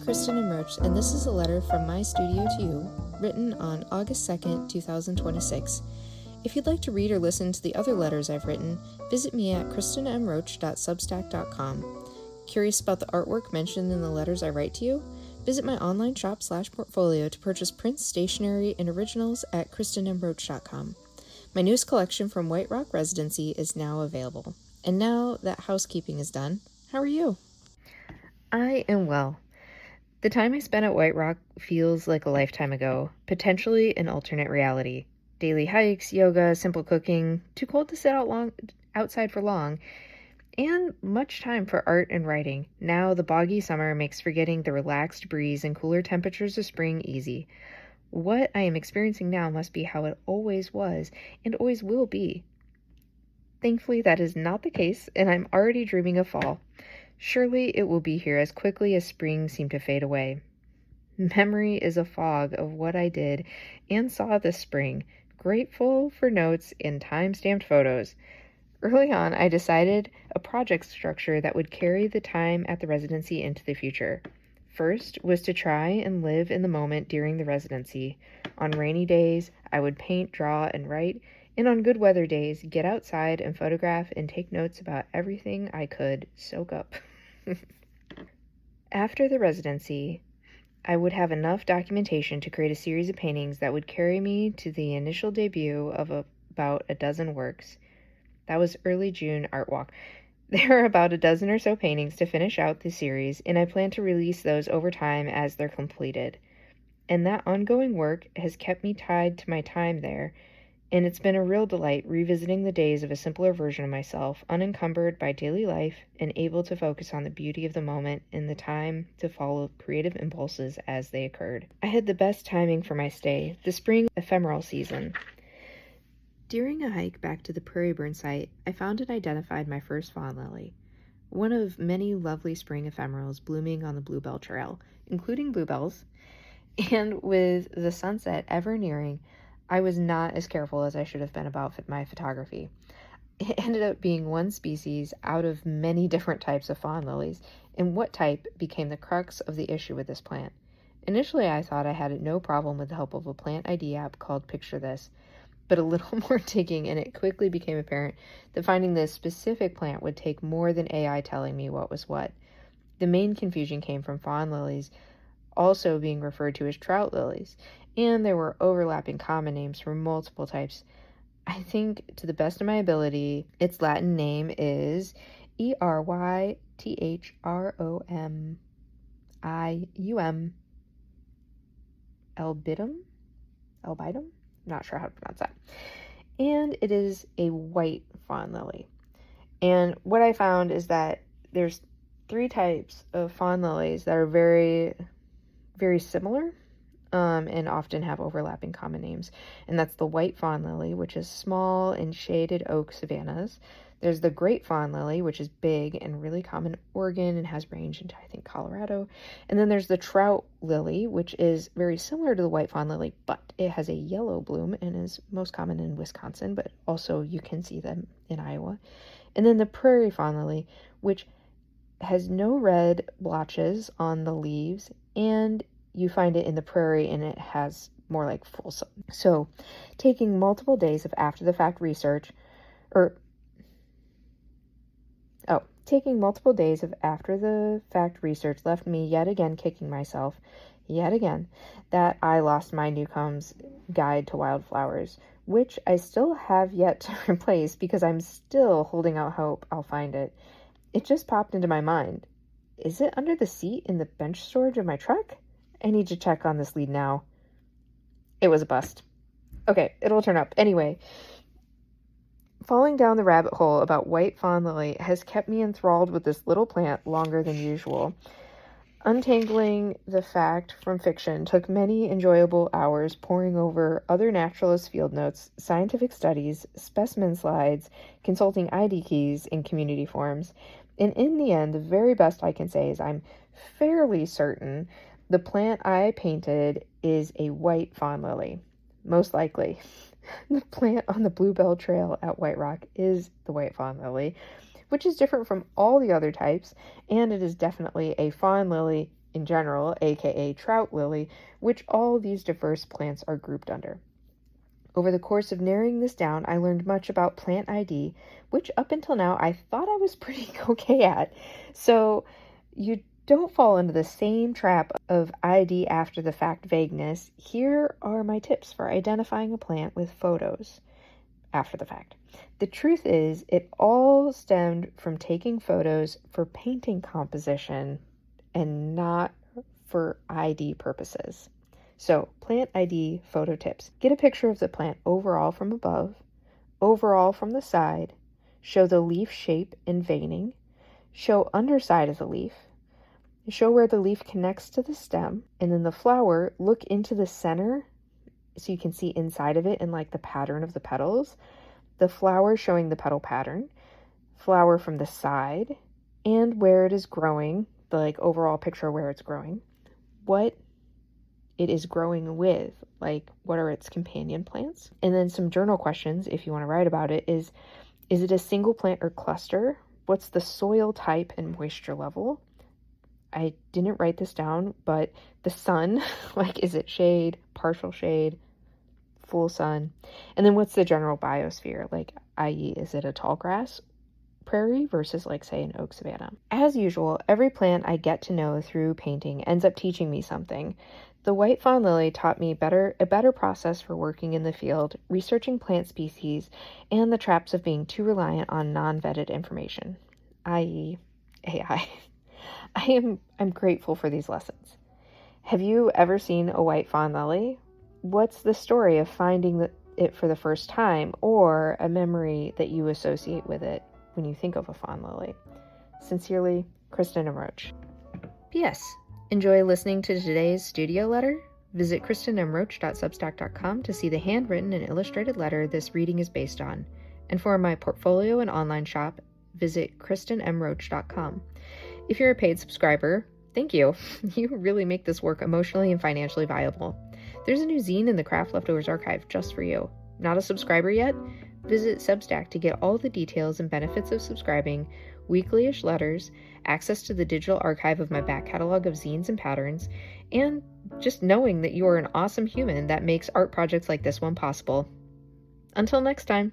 Kristen and Roach, and this is a letter from my studio to you, written on August 2nd, 2026. If you'd like to read or listen to the other letters I've written, visit me at kristenmroach.substack.com. Curious about the artwork mentioned in the letters I write to you? Visit my online shop/portfolio to purchase prints, stationery, and originals at kristenmroach.com. My newest collection from White Rock Residency is now available. And now that housekeeping is done, how are you? I am well. The time I spent at White Rock feels like a lifetime ago, potentially an alternate reality. Daily hikes, yoga, simple cooking, too cold to sit outside for long, and much time for art and writing. Now the boggy summer makes forgetting the relaxed breeze and cooler temperatures of spring easy. What I am experiencing now must be how it always was and always will be. Thankfully, that is not the case, and I'm already dreaming of fall. Surely it will be here as quickly as spring seemed to fade away. Memory is a fog of what I did and saw this spring, grateful for notes and time-stamped photos. Early on, I decided a project structure that would carry the time at the residency into the future. First was to try and live in the moment during the residency. On rainy days, I would paint, draw, and write, and on good weather days, get outside and photograph and take notes about everything I could soak up. After the residency, I would have enough documentation to create a series of paintings that would carry me to the initial debut of about a dozen works. That was early June art walk. There are about a dozen or so paintings to finish out the series, and I plan to release those over time as they're completed. And that ongoing work has kept me tied to my time there, and it's been a real delight revisiting the days of a simpler version of myself, unencumbered by daily life and able to focus on the beauty of the moment and the time to follow creative impulses as they occurred. I had the best timing for my stay, the spring ephemeral season. During a hike back to the prairie burn site, I found and identified my first fawn lily, one of many lovely spring ephemerals blooming on the Bluebell Trail, including bluebells, and with the sunset ever nearing, I was not as careful as I should have been about my photography. It ended up being one species out of many different types of fawn lilies, and what type became the crux of the issue with this plant. Initially, I thought I had no problem with the help of a plant ID app called Picture This, but a little more digging and it quickly became apparent that finding this specific plant would take more than AI telling me what was what. The main confusion came from fawn lilies also being referred to as trout lilies, and there were overlapping common names for multiple types. I think, to the best of my ability, its Latin name is Erythromium albidum? Not sure how to pronounce that. And it is a white fawn lily. And what I found is that there's 3 types of fawn lilies that are very, very similar and often have overlapping common names. And that's the white fawn lily, which is small in shaded oak savannas. There's the great fawn lily, which is big and really common in Oregon and has range into, I think, Colorado. And then there's the trout lily, which is very similar to the white fawn lily, but it has a yellow bloom and is most common in Wisconsin, but also you can see them in Iowa. And then the prairie fawn lily, which has no red blotches on the leaves, and you find it in the prairie and it has more like full sun. So taking multiple days of after-the-fact research, Taking multiple days of after-the-fact research left me yet again kicking myself, yet again, that I lost my Newcomb's Guide to Wildflowers, which I still have yet to replace because I'm still holding out hope I'll find it. It just popped into my mind. Is it under the seat in the bench storage of my truck? I need to check on this lead now. It was a bust. Okay, it'll turn up. Anyway, falling down the rabbit hole about white fawn lily has kept me enthralled with this little plant longer than usual. Untangling the fact from fiction took many enjoyable hours poring over other naturalist field notes, scientific studies, specimen slides, consulting ID keys in community forums, and in the end, the very best I can say is I'm fairly certain the plant I painted is a white fawn lily. Most likely. The plant on the Bluebell Trail at White Rock is the white fawn lily, which is different from all the other types, and it is definitely a fawn lily in general, aka trout lily, which all these diverse plants are grouped under. Over the course of narrowing this down, I learned much about plant ID, which up until now I thought I was pretty okay at. So you don't fall into the same trap of ID after the fact vagueness. Here are my tips for identifying a plant with photos after the fact. The truth is, it all stemmed from taking photos for painting composition and not for ID purposes. So, plant ID photo tips. Get a picture of the plant overall from above, overall from the side, show the leaf shape and veining, show underside of the leaf, show where the leaf connects to the stem, and then the flower, look into the center so you can see inside of it and like the pattern of the petals, the flower showing the petal pattern, flower from the side, and where it is growing, the like overall picture where it's growing, what it is growing with, like what are its companion plants, and then some journal questions if you want to write about it is it a single plant or cluster? What's the soil type and moisture level? I didn't write this down, but the sun, like is it shade, partial shade, full sun? And then what's the general biosphere, like i.e. is it a tall grass prairie versus like say an oak savanna? As usual, every plant I get to know through painting ends up teaching me something. The white fawn lily taught me a better process for working in the field, researching plant species, and the traps of being too reliant on non-vetted information, i.e. AI. I'm grateful for these lessons. Have you ever seen a white fawn lily? What's the story of finding it for the first time, or a memory that you associate with it when you think of a fawn lily? Sincerely, Kristen and Roach. P.S. Enjoy listening to today's studio letter? Visit kristenmroach.substack.com to see the handwritten and illustrated letter this reading is based on. And for my portfolio and online shop, visit kristenmroach.com. If you're a paid subscriber, thank you. You really make this work emotionally and financially viable. There's a new zine in the Craft Leftovers archive just for you. Not a subscriber yet? Visit Substack to get all the details and benefits of subscribing, weekly-ish letters, access to the digital archive of my back catalog of zines and patterns, and just knowing that you are an awesome human that makes art projects like this one possible. Until next time.